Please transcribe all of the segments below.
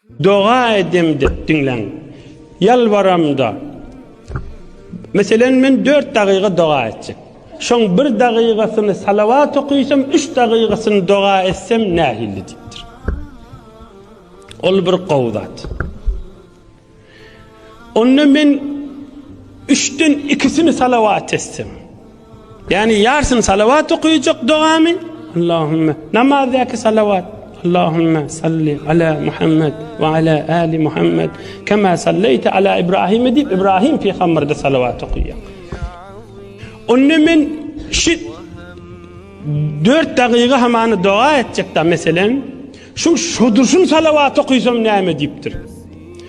Dua edem de dinlen. Yalvaram da. Mesela men 4 dakika dua etcek. Şoň 1 dakigasyny salavat okuysam, 3 dakigasyny dua etsem nahilli dipdir. Ol bir qowdat. Onu men 3'ten 2'sini salavat etsem. Yani yarısını salavat okuyacak duamı. Allahümme namazdaki salavat. Allahümme salli ala Muhammed ve ala ali Muhammed kema salleyte ala İbrahim deyip İbrahim peygamber'de salavat okuyor. Onu men 4 dakika hemen dua edecek da mesela şudursun salavat okuysam neyme deyiptir.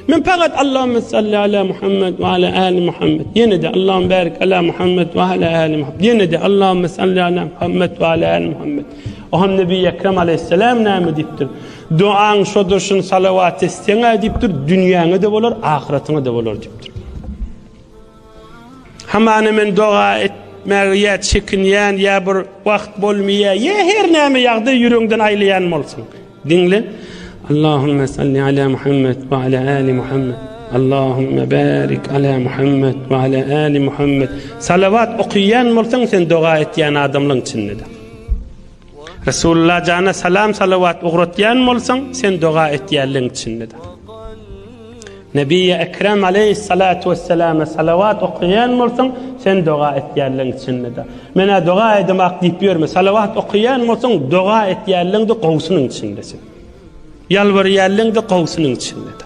Men fakat Allahümme salli ala Muhammed ve ala ali Muhammed. Yine de Allahümme barik ala Muhammed ve ala ali Muhammed. Yine de Allahümme salli ala Muhammed ve ala ali Muhammed. O hem Nebi Ekrem aleyhisselam neyme deyiptir. Duan şudursun salavat istene deyiptir. Dünyanı da olur, ahiretini de olur deyiptir. Hemen men dua etmeye çekinyen ya bir vakt bolmaya ya her neyme yağdı yüreğinden aylayan olsun. Dinle. Allahümme salli ala Muhammed ve ala ali Muhammed. Allahümme barik ala Muhammed ve ala ali Muhammed. Salavat okuyan olsan sen dua etyen adamlığın içinde de. Resulullah cana salam salavat uğratyan olsan sen dua etyenlığın içinde de. Nebi Ekrem aleyhissalatu vesselam salavat okuyan olsan sen dua etyenlığın içinde de. Mena dua edemek deyip görme. Salavat okuyan olsan dua etyenlığın de qowsunun içindesin. Yalvarıyanlığın da qowsunun içinde de.